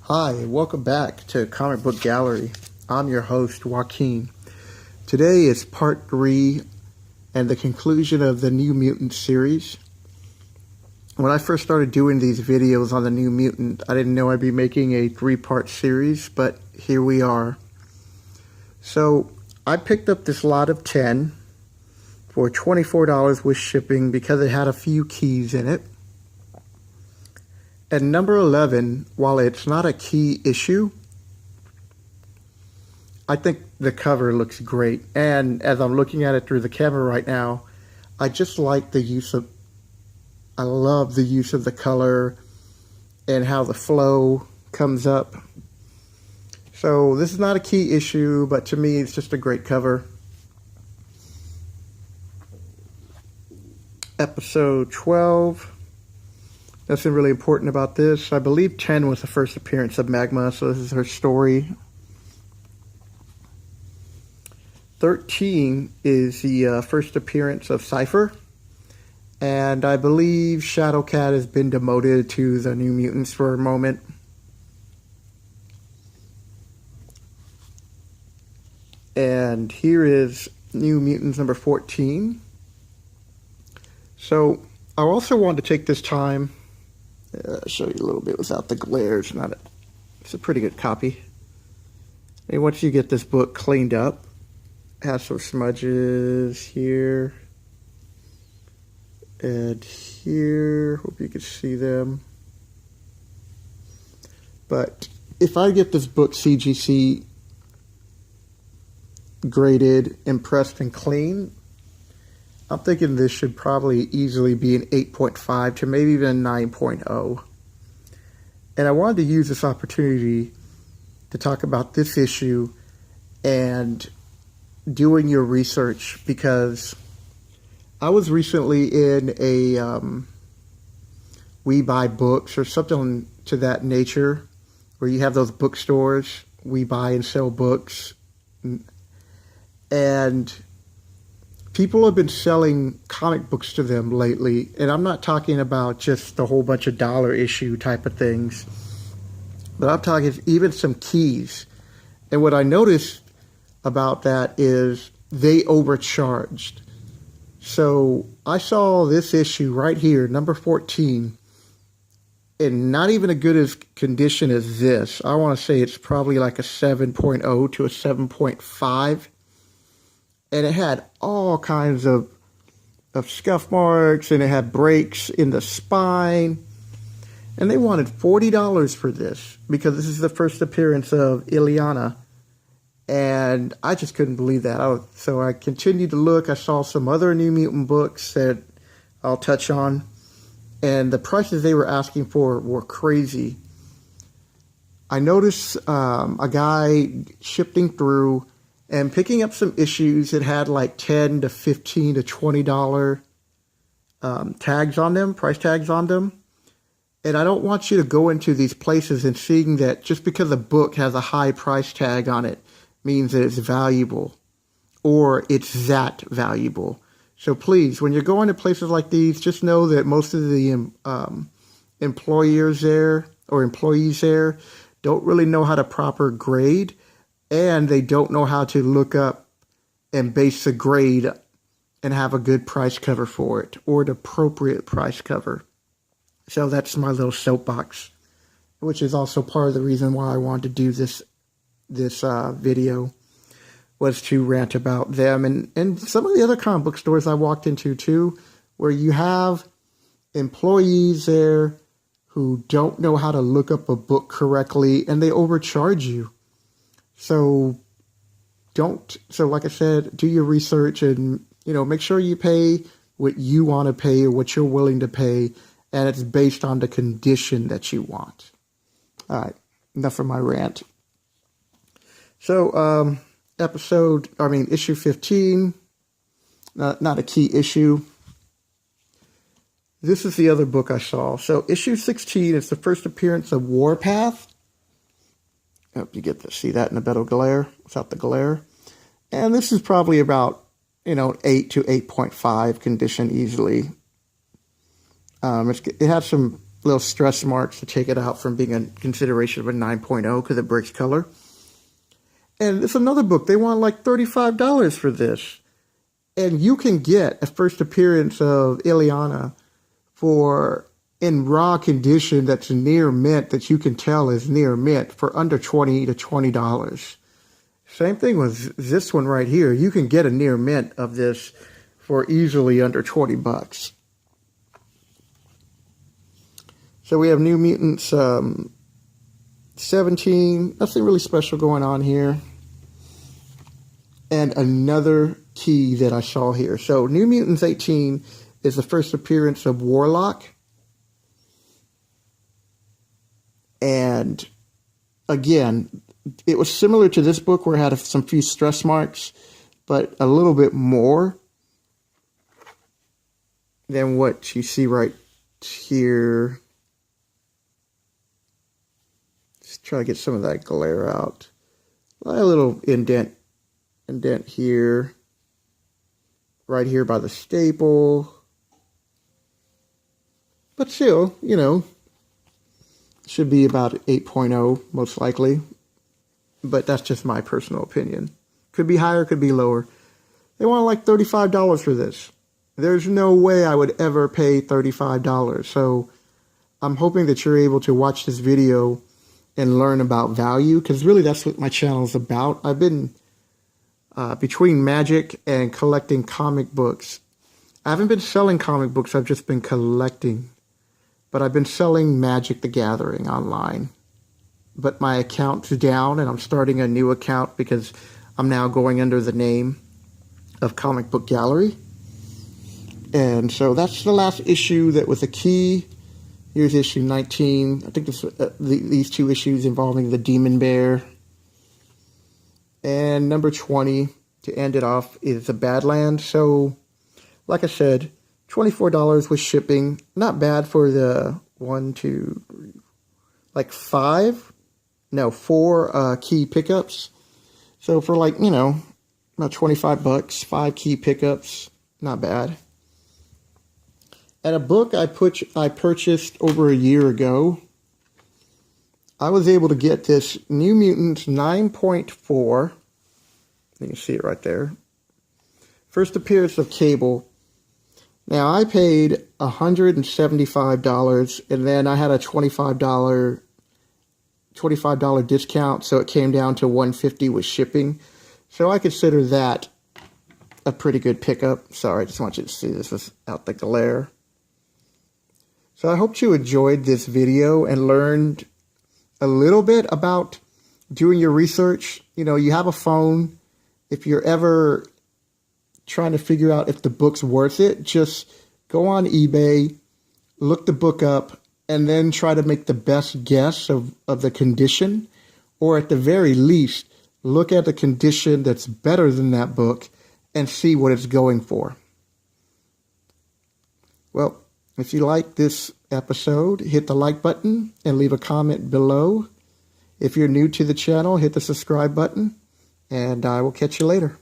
Hi, and welcome back to Comic Book Gallery. I'm your host, Joaquin. Today is part 3 and the conclusion of the New Mutant series. When I first started doing these videos on the New Mutant, I didn't know I'd be making a 3-part series, but here we are. So, I picked up this lot of 10 for $24 with shipping because it had a few keys in it. And number 11, while it's not a key issue, I think the cover looks great. And as I'm looking at it through the camera right now, I just like the use of, I love the use of the color and how the flow comes up. So this is not a key issue, but to me it's just a great cover. Episode 12. Nothing really important about this. I believe 10 was the first appearance of Magma, so this is her story. 13 is the first appearance of Cypher. And I believe Shadowcat has been demoted to the New Mutants for a moment. And here is New Mutants number 14. So I also wanted to take this time. I'll show you a little bit without the glare. It's a pretty good copy. And once you get this book cleaned up, it has some smudges here and here. Hope you can see them. But if I get this book CGC graded, impressed, and clean, I'm thinking this should probably easily be an 8.5 to maybe even a 9.0. And I wanted to use this opportunity to talk about this issue and doing your research, because I was recently in a We Buy Books or something to that nature, where you have those bookstores, we buy and sell books. And people have been selling comic books to them lately, and I'm not talking about just a whole bunch of dollar issue type of things, but I'm talking even some keys. And what I noticed about that is they overcharged. So I saw this issue right here, number 14, in not even a good as condition as this. I want to say it's probably like a 7.0 to a 7.5. And it had all kinds of scuff marks, and it had breaks in the spine. And they wanted $40 for this because this is the first appearance of Ileana. And I just couldn't believe that. So I continued to look. I saw some other New Mutant books that I'll touch on. And the prices they were asking for were crazy. I noticed a guy shifting through and picking up some issues that had like $10 to $15 to $20 tags on them, price tags on them. And I don't want you to go into these places and seeing that just because a book has a high price tag on it means that it's valuable or it's that valuable. So please, when you're going to places like these, just know that most of the employers there or employees there don't really know how to proper grade. And they don't know how to look up and base the grade and have a good price cover for it, or an appropriate price cover. So that's my little soapbox, which is also part of the reason why I wanted to do this video, was to rant about them and some of the other comic book stores I walked into too, where you have employees there who don't know how to look up a book correctly, and they overcharge you. So like I said, do your research and, make sure you pay what you want to pay or what you're willing to pay. And it's based on the condition that you want. All right. Enough of my rant. So, issue 15, not a key issue. This is the other book I saw. So issue 16 is the first appearance of Warpath. Hope you get to see that in a better glare, without the glare. And this is probably about, 8 to 8.5 condition easily. It has some little stress marks to take it out from being a consideration of a 9.0 because it breaks color. And it's another book. They want like $35 for this. And you can get a first appearance of Ileana in raw condition that's near mint, that you can tell is near mint, for under $20 to $20. Same thing with this one right here. You can get a near mint of this for easily under $20. So we have New Mutants 17. Nothing really special going on here. And another key that I saw here. So New Mutants 18 is the first appearance of Warlock. And again, it was similar to this book where it had some few stress marks, but a little bit more than what you see right here. Just try to get some of that glare out. A little indent here, right here by the staple. But still, you know, should be about 8.0 most likely. But that's just my personal opinion. Could be higher, could be lower. They want like $35 for this. There's no way I would ever pay $35. So I'm hoping that you're able to watch this video and learn about value, because really that's what my channel is about. I've been between magic and collecting comic books. I haven't been selling comic books, I've just been collecting. But I've been selling Magic the Gathering online. But my account's down, and I'm starting a new account because I'm now going under the name of Comic Book Gallery. And so that's the last issue that was a key. Here's issue 19. I think this, these two issues involving the Demon Bear. And number 20, to end it off, is the Badlands. So, like I said, $24 with shipping. Not bad for the 4 key pickups. So for like, you know, about $25, 5 key pickups, not bad. And a book I purchased over a year ago, I was able to get this New Mutants 9.4. You can see it right there. First appearance of Cable. Now, I paid $175, and then I had a $25 discount, so it came down to $150 with shipping. So I consider that a pretty good pickup. Sorry, I just want you to see this without the glare. So I hope you enjoyed this video and learned a little bit about doing your research. You know, you have a phone. If you're ever trying to figure out if the book's worth it, just go on eBay, look the book up, and then try to make the best guess of the condition, or at the very least, look at the condition that's better than that book and see what it's going for. Well, if you like this episode, hit the like button and leave a comment below. If you're new to the channel, hit the subscribe button, and I will catch you later.